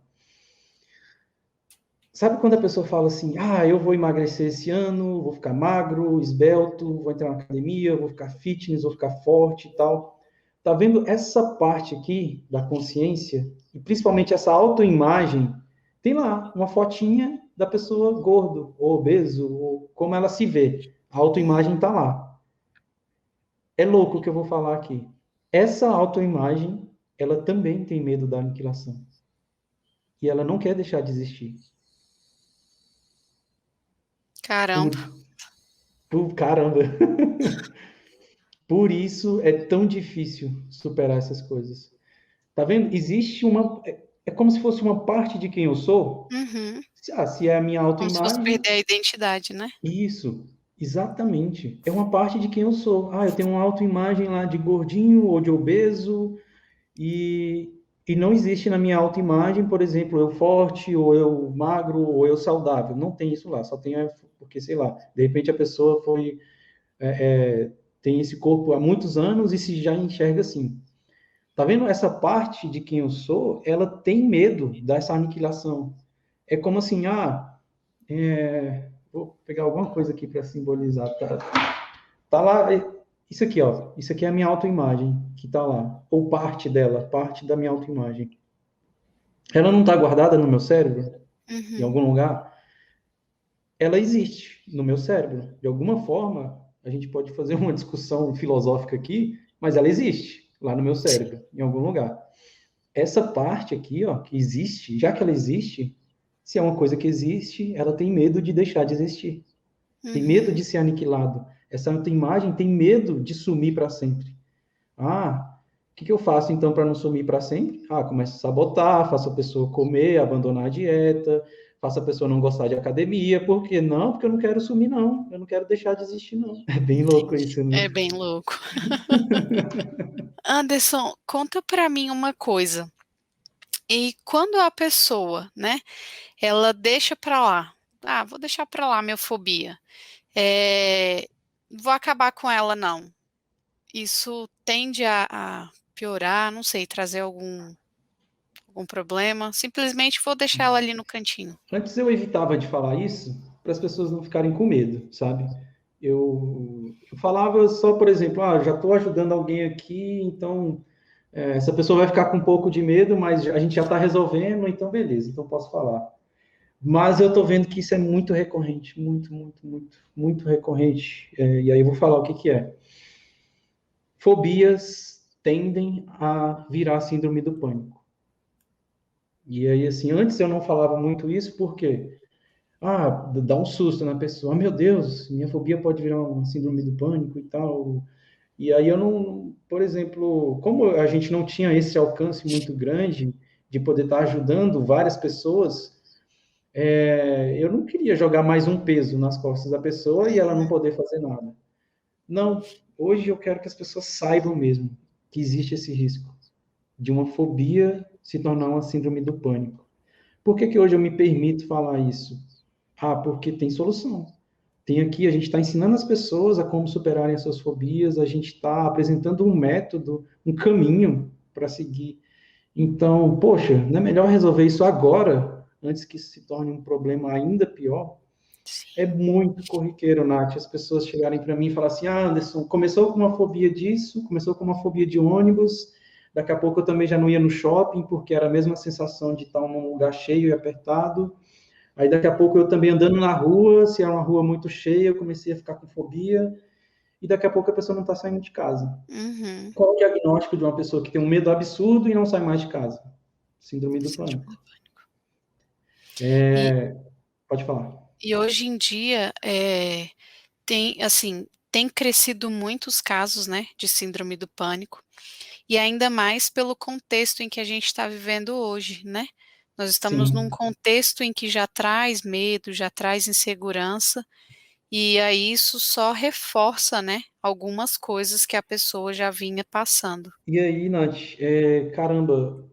Sabe quando a pessoa fala assim, eu vou emagrecer esse ano, vou ficar magro, esbelto, vou entrar na academia, vou ficar fitness, vou ficar forte e tal. Tá vendo essa parte aqui da consciência, e principalmente essa autoimagem, tem lá uma fotinha da pessoa gordo, ou obeso, ou como ela se vê. A autoimagem tá lá. É louco o que eu vou falar aqui. Essa autoimagem, ela também tem medo da aniquilação. E ela não quer deixar de existir. Caramba. Caramba. Por isso é tão difícil superar essas coisas. Tá vendo? Existe uma. É como se fosse uma parte de quem eu sou. Uhum. Se é a minha Como se fosse autoimagem, perder a identidade, né? isso. Exatamente. É uma parte de quem eu sou. Eu tenho uma autoimagem lá de gordinho ou de obeso, e não existe na minha autoimagem, por exemplo, eu forte, ou eu magro, ou eu saudável. Não tem isso lá. Só tem, porque, sei lá, de repente a pessoa tem esse corpo há muitos anos e se já enxerga assim. Tá vendo? Essa parte de quem eu sou, ela tem medo dessa aniquilação. É como assim, vou pegar alguma coisa aqui para simbolizar. Tá lá, isso aqui, ó. Isso aqui é a minha autoimagem que tá lá, ou parte dela, parte da minha autoimagem. Ela não está guardada no meu cérebro, em Uhum. algum lugar. Ela existe no meu cérebro. De alguma forma, a gente pode fazer uma discussão filosófica aqui, mas ela existe lá no meu cérebro, em algum lugar. Essa parte aqui, ó, que existe, já que ela existe, se é uma coisa que existe, ela tem medo de deixar de existir. Tem medo Uhum. de ser aniquilado. Essa imagem tem medo de sumir para sempre. O que eu faço então para não sumir para sempre? Começo a sabotar, faço a pessoa comer, abandonar a dieta, faço a pessoa não gostar de academia. Por quê? Não, porque eu não quero sumir, não. Eu não quero deixar de existir, não. É bem louco isso, né? É bem louco. Anderson, conta pra mim uma coisa. E quando a pessoa, né, ela deixa pra lá, vou deixar pra lá minha fobia, é, vou acabar com ela, não. Isso tende a piorar, não sei, trazer algum problema. Simplesmente vou deixar ela ali no cantinho. Antes eu evitava de falar isso para as pessoas não ficarem com medo, sabe? Eu falava só, por exemplo, já estou ajudando alguém aqui, então essa pessoa vai ficar com um pouco de medo, mas a gente já está resolvendo, então beleza, então posso falar. Mas eu estou vendo que isso é muito recorrente, muito, muito, muito, muito recorrente. E aí eu vou falar o que que é. Fobias tendem a virar síndrome do pânico. E aí, assim, antes eu não falava muito isso, porque dá um susto na pessoa. Meu Deus, minha fobia pode virar uma síndrome do pânico e tal. E aí eu não, por exemplo, como a gente não tinha esse alcance muito grande de poder estar ajudando várias pessoas, eu não queria jogar mais um peso nas costas da pessoa e ela não poder fazer nada. Não, hoje eu quero que as pessoas saibam mesmo que existe esse risco de uma fobia se tornar uma síndrome do pânico. Por que que hoje eu me permito falar isso? Porque tem solução. Tem aqui, a gente está ensinando as pessoas a como superarem as suas fobias, a gente está apresentando um método, um caminho para seguir. Então, poxa, não é melhor resolver isso agora, antes que isso se torne um problema ainda pior? É Sim. muito corriqueiro, Nath, as pessoas chegarem para mim e falar assim, Anderson, começou com uma fobia disso, começou com uma fobia de ônibus, daqui a pouco eu também já não ia no shopping, porque era a mesma sensação de estar num lugar cheio e apertado, aí daqui a pouco eu também andando na rua, se é uma rua muito cheia, eu comecei a ficar com fobia, e daqui a pouco a pessoa não está saindo de casa. Uhum. Qual é o diagnóstico de uma pessoa que tem um medo absurdo e não sai mais de casa? Síndrome do Síndrome pânico. do pânico. E, Pode falar. e hoje em dia, tem, assim, tem crescido muitos casos, né, de síndrome do pânico, e ainda mais pelo contexto em que a gente está vivendo hoje, né? Nós estamos num Sim, contexto em que já traz medo, já traz insegurança, E aí isso só reforça, né, algumas coisas que a pessoa já vinha passando. E aí, Nath, caramba,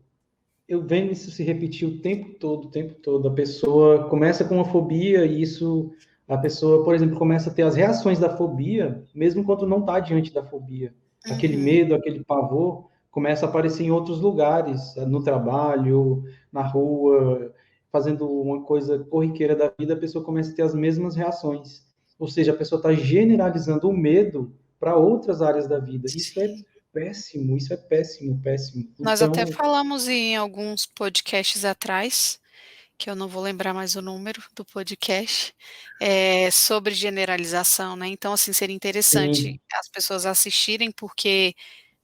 eu vendo isso se repetir o tempo todo, o tempo todo. A pessoa começa com uma fobia e isso, a pessoa, por exemplo, começa a ter as reações da fobia, mesmo quando não está diante da fobia. Aquele Uhum, medo, aquele pavor, começa a aparecer em outros lugares, no trabalho, na rua, fazendo uma coisa corriqueira da vida, a pessoa começa a ter as mesmas reações. Ou seja, a pessoa está generalizando o medo para outras áreas da vida. sim. Isso é péssimo, péssimo. Nós até Então, falamos em alguns podcasts atrás, que eu não vou lembrar mais o número do podcast, sobre generalização, né? Então, assim, seria interessante sim. as pessoas assistirem, porque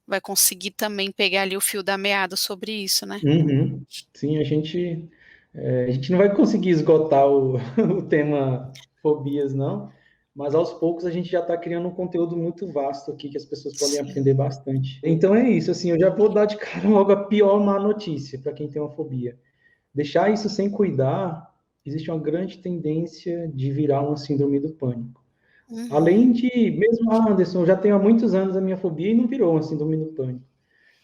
vai conseguir também pegar ali o fio da meada sobre isso, né? Uhum. Sim, a gente não vai conseguir esgotar o tema fobias, não, mas aos poucos a gente já está criando um conteúdo muito vasto aqui que as pessoas podem aprender Sim. bastante. Então é isso, assim, eu já vou dar de cara logo a pior má notícia para quem tem uma fobia. Deixar isso sem cuidar, existe uma grande tendência de virar uma síndrome do pânico. Uhum. Além de, mesmo, Anderson, eu já tenho há muitos anos a minha fobia e não virou uma síndrome do pânico.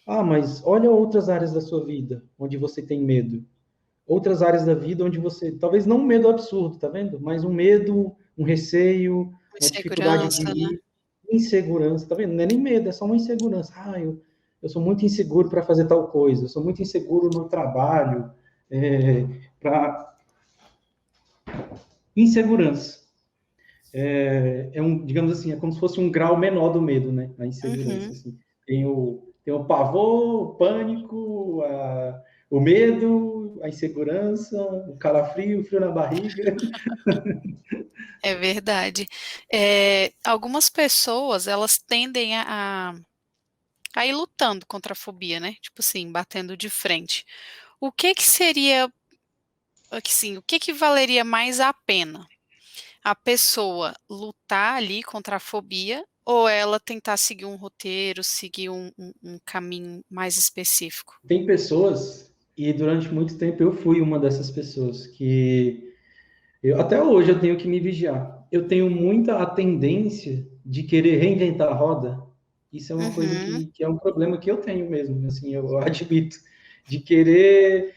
Ah, mas olha outras áreas da sua vida onde você tem medo. Outras áreas da vida onde você, talvez não um medo absurdo, tá vendo? Mas um medo, um receio, uma dificuldade de Insegurança, né? ir, insegurança, tá vendo? Não é nem medo, é só uma insegurança. Eu sou muito inseguro para fazer tal coisa, eu sou muito inseguro no trabalho, para insegurança. Digamos assim, é como se fosse um grau menor do medo, né? A insegurança, Uhum. assim. Tem o pavor, o pânico, o medo, a insegurança, o calafrio, o frio na barriga. É verdade. Algumas pessoas, elas tendem a ir lutando contra a fobia, né? Tipo assim, batendo de frente. O que que seria, assim, o que que valeria mais a pena? A pessoa lutar ali contra a fobia ou ela tentar seguir um roteiro, seguir um caminho mais específico? Tem pessoas, e durante muito tempo eu fui uma dessas pessoas, até hoje eu tenho que me vigiar. Eu tenho muita a tendência de querer reinventar a roda. Isso é uma coisa Uhum, que é um problema que eu tenho mesmo, assim, eu admito, de querer,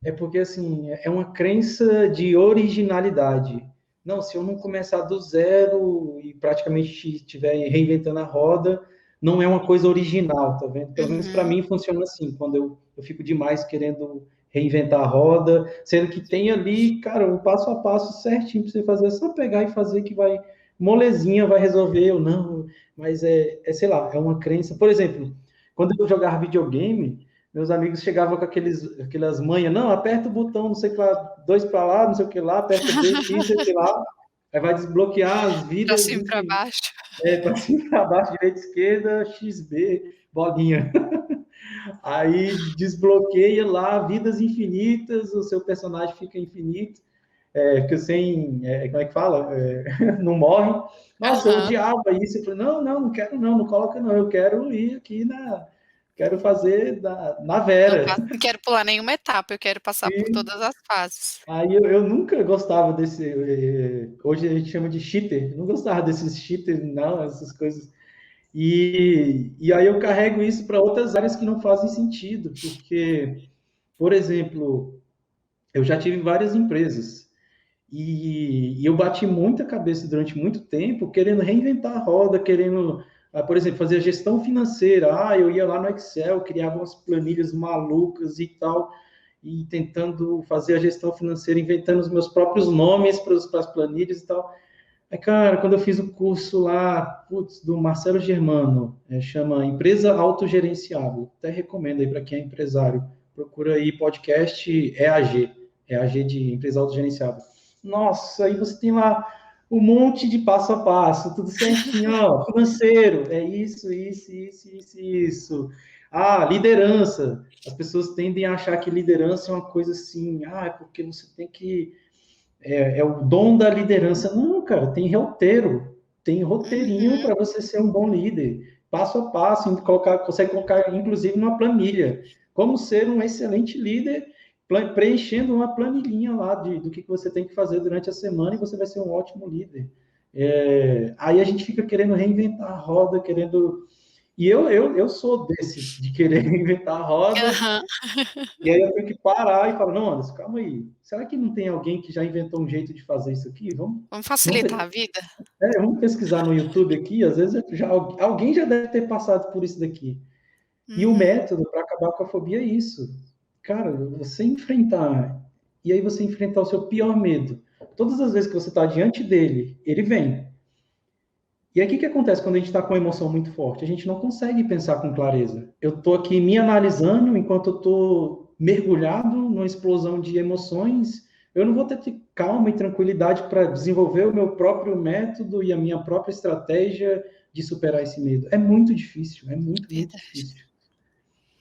é porque assim, é uma crença de originalidade. Não, se eu não começar do zero e praticamente estiver reinventando a roda, não é uma coisa original, tá vendo? Pelo menos para uhum, mim funciona assim, quando eu fico demais querendo reinventar a roda, sendo que tem ali, cara, o passo a passo certinho para você fazer, é só pegar e fazer que vai, molezinha vai resolver, ou não, mas sei lá, é uma crença. Por exemplo, quando eu jogava videogame, meus amigos chegavam com aquelas manhas, não, aperta o botão, não sei o que lá, dois para lá, não sei o que lá, aperta B, X, não sei o que lá, aí vai desbloquear as para vidas cima e para infinitas, baixo. para cima, para baixo, direita, esquerda, XB, bolinha. Aí desbloqueia lá vidas infinitas, o seu personagem fica infinito, fica sem, como é que fala? Não morre. Nossa, eu Aham. odiava isso. Eu falei, não quero não, não coloca não, eu quero ir aqui quero fazer na Vera. Não quero pular nenhuma etapa, eu quero passar por E todas as fases. aí eu nunca gostava desse, hoje a gente chama de cheater, eu não gostava desses cheaters, não, essas coisas. E aí eu carrego isso para outras áreas que não fazem sentido, porque, por exemplo, eu já tive várias empresas e eu bati muita cabeça durante muito tempo querendo reinventar a roda, querendo, por exemplo, fazer a gestão financeira. Eu ia lá no Excel, criava umas planilhas malucas e tal, e tentando fazer a gestão financeira, inventando os meus próprios nomes para as planilhas e tal. Cara, quando eu fiz o curso lá, putz, do Marcelo Germano, chama Empresa Autogerenciável. Até recomendo aí para quem é empresário. Procura aí podcast EAG de Empresa Autogerenciável. Nossa, aí você tem lá um monte de passo a passo, tudo certinho, ó, financeiro, é isso. Liderança. As pessoas tendem a achar que liderança é uma coisa assim, é porque você tem que o dom da liderança. Não, cara, tem roteirinho Uhum. para você ser um bom líder, passo a passo, consegue colocar, inclusive, numa planilha, como ser um excelente líder preenchendo uma planilhinha lá do que você tem que fazer durante a semana e você vai ser um ótimo líder. Aí a gente fica querendo reinventar a roda, querendo... E eu sou desses, de querer reinventar a roda, Aham. e aí eu tenho que parar e falar, não, Anderson, calma aí. Será que não tem alguém que já inventou um jeito de fazer isso aqui? Vamos Vamos, facilitar a vida? vamos pesquisar no YouTube aqui, às vezes alguém já deve ter passado por isso daqui. E o Uhum. método para acabar com a fobia é isso. Cara, você enfrentar, e aí você enfrentar o seu pior medo. Todas as vezes que você está diante dele, ele vem. E aí o que acontece quando a gente está com uma emoção muito forte? A gente não consegue pensar com clareza. Eu estou aqui me analisando enquanto eu estou mergulhado numa explosão de emoções. Eu não vou ter calma e tranquilidade para desenvolver o meu próprio método e a minha própria estratégia de superar esse medo. É muito difícil, é muito, muito Verdade. difícil.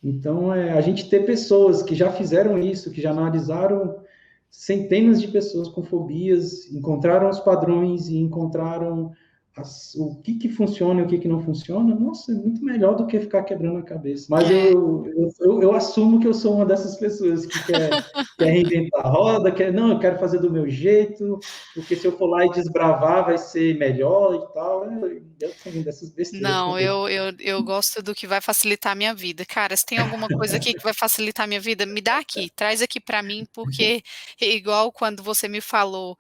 Então, a gente ter pessoas que já fizeram isso, que já analisaram centenas de pessoas com fobias, encontraram os padrões e encontraram o que funciona e o que não funciona, nossa, é muito melhor do que ficar quebrando a cabeça. Mas É. eu assumo que eu sou uma dessas pessoas que quer reinventar a roda, não, eu quero fazer do meu jeito, porque se eu for lá e desbravar vai ser melhor e tal. Eu tenho dessas besteiras Não, também. eu gosto do que vai facilitar a minha vida. Cara, se tem alguma coisa aqui que vai facilitar a minha vida, me dá aqui, traz aqui pra mim, porque igual quando você me falou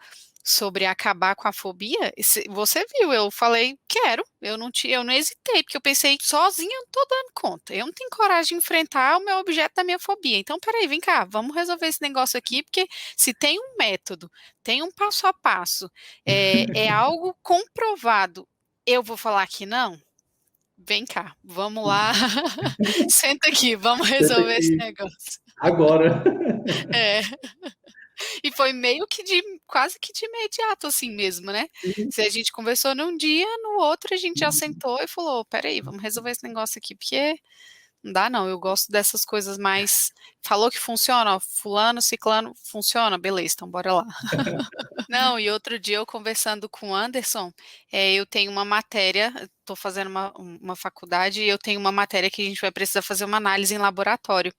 sobre acabar com a fobia, você viu, eu falei, quero, eu não hesitei, porque eu pensei, sozinha eu não tô dando conta, eu não tenho coragem de enfrentar o meu objeto da minha fobia. Então, peraí, vem cá, vamos resolver esse negócio aqui, porque se tem um método, tem um passo a passo, é algo comprovado, eu vou falar que não? Vem cá, vamos lá, senta aqui, vamos Senta resolver esse aqui, negócio. agora. É, e foi meio que quase que de imediato, assim mesmo, né? Se a gente conversou num dia, no outro a gente já sentou e falou: peraí, vamos resolver esse negócio aqui, porque não dá não, eu gosto dessas coisas mais. Falou que funciona, ó, fulano, ciclano, funciona, beleza, então bora lá. Não, e outro dia eu conversando com o Anderson, eu tenho uma matéria, estou fazendo uma faculdade e eu tenho uma matéria que a gente vai precisar fazer uma análise em laboratório.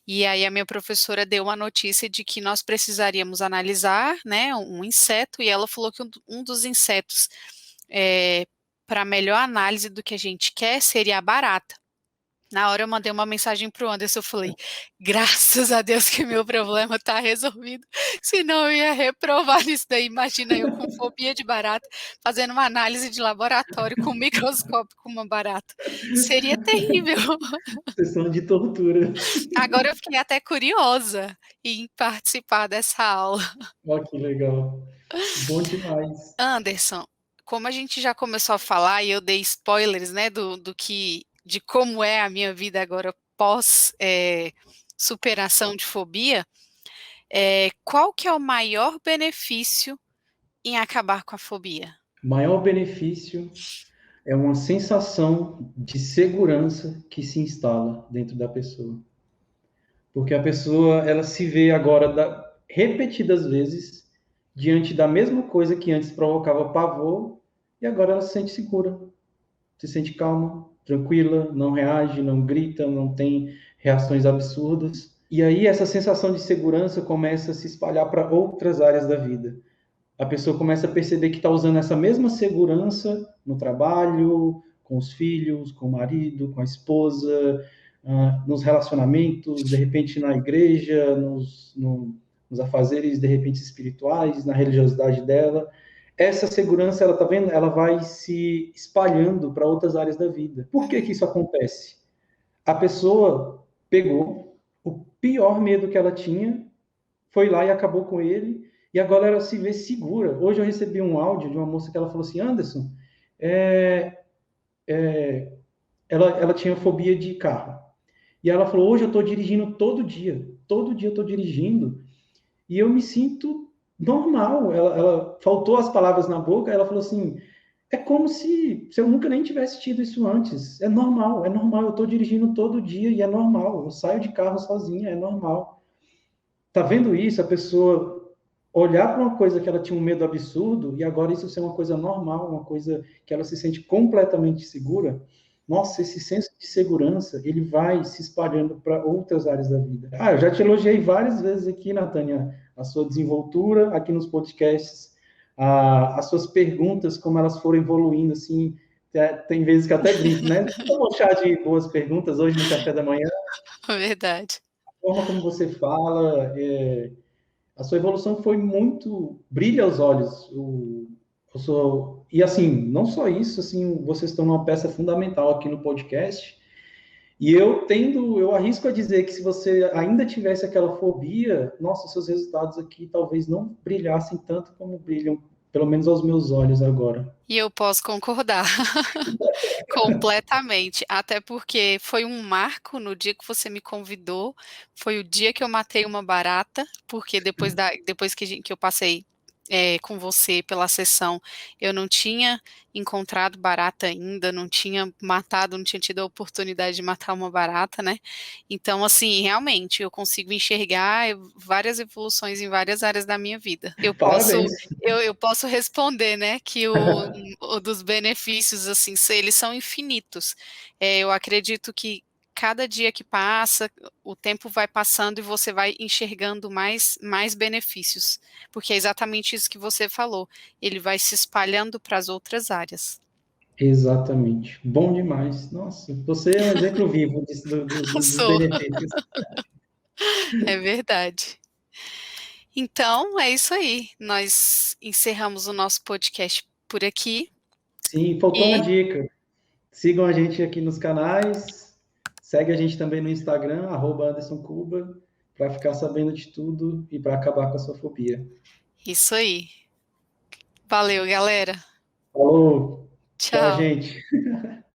E aí a minha professora deu uma notícia de que nós precisaríamos analisar, né, um inseto, e ela falou que um dos insetos, para melhor análise do que a gente quer, seria a barata. Na hora eu mandei uma mensagem pro Anderson, eu falei, graças a Deus que meu problema tá resolvido, senão eu ia reprovar nisso daí. Imagina eu com fobia de barata, fazendo uma análise de laboratório com um microscópio com uma barata. Seria terrível. Sessão de tortura. Agora eu fiquei até curiosa em participar dessa aula. Ó, que legal. Bom demais. Anderson, como a gente já começou a falar e eu dei spoilers, né, de como é a minha vida agora pós superação de fobia, qual que é o maior benefício em acabar com a fobia? O maior benefício é uma sensação de segurança que se instala dentro da pessoa. Porque a pessoa, ela se vê agora repetidas vezes diante da mesma coisa que antes provocava pavor e agora ela se sente segura, se sente calma, tranquila, não reage, não grita, não tem reações absurdas. E aí essa sensação de segurança começa a se espalhar para outras áreas da vida. A pessoa começa a perceber que está usando essa mesma segurança no trabalho, com os filhos, com o marido, com a esposa, nos relacionamentos, de repente na igreja, nos afazeres, de repente espirituais, na religiosidade dela. Essa segurança, ela tá vendo, ela vai se espalhando para outras áreas da vida. Por que que isso acontece? A pessoa pegou o pior medo que ela tinha, foi lá e acabou com ele, e agora ela se vê segura. Hoje eu recebi um áudio de uma moça que ela falou assim, Anderson, ela tinha fobia de carro. E ela falou, hoje eu estou dirigindo todo dia eu estou dirigindo, e eu me sinto normal. Ela faltou as palavras na boca, ela falou assim, é como se eu nunca nem tivesse tido isso antes. É normal, eu estou dirigindo todo dia e é normal. Eu saio de carro sozinha, é normal. Tá vendo isso? A pessoa olhar para uma coisa que ela tinha um medo absurdo e agora isso ser uma coisa normal, uma coisa que ela se sente completamente segura. nossa, esse senso de segurança, ele vai se espalhando para outras áreas da vida. Eu já te elogiei várias vezes aqui, Natânia, a sua desenvoltura aqui nos podcasts, as suas perguntas, como elas foram evoluindo, assim, tem vezes que até brinco, né? Vamos chá de boas perguntas hoje no café da manhã. Verdade. A forma como você fala, a sua evolução foi muito, brilha aos olhos. E assim, não só isso, assim, vocês estão numa peça fundamental aqui no podcast. E eu arrisco a dizer que se você ainda tivesse aquela fobia, nossa, seus resultados aqui talvez não brilhassem tanto como brilham, pelo menos aos meus olhos agora. E eu posso concordar completamente, até porque foi um marco no dia que você me convidou, foi o dia que eu matei uma barata, porque depois que eu passei com você pela sessão, eu não tinha encontrado barata ainda, não tinha matado, não tinha tido a oportunidade de matar uma barata, né? Então, assim, realmente, eu consigo enxergar várias evoluções em várias áreas da minha vida. Parabéns. Eu posso responder, né, que o dos benefícios, assim, eles são infinitos. Eu acredito que cada dia que passa, o tempo vai passando e você vai enxergando mais benefícios, porque é exatamente isso que você falou. Ele vai se espalhando para as outras áreas. Exatamente. Bom demais. Nossa, você é um exemplo vivo dos Sou, benefícios. é verdade. Então, é isso aí. Nós encerramos o nosso podcast por aqui Sim, faltou uma e dica. Sigam a gente aqui nos canais. Segue a gente também no Instagram, @AndersonCuba, para ficar sabendo de tudo e para acabar com a sua fobia. isso aí. Valeu, galera. Falou! Tchau, Tchau. gente!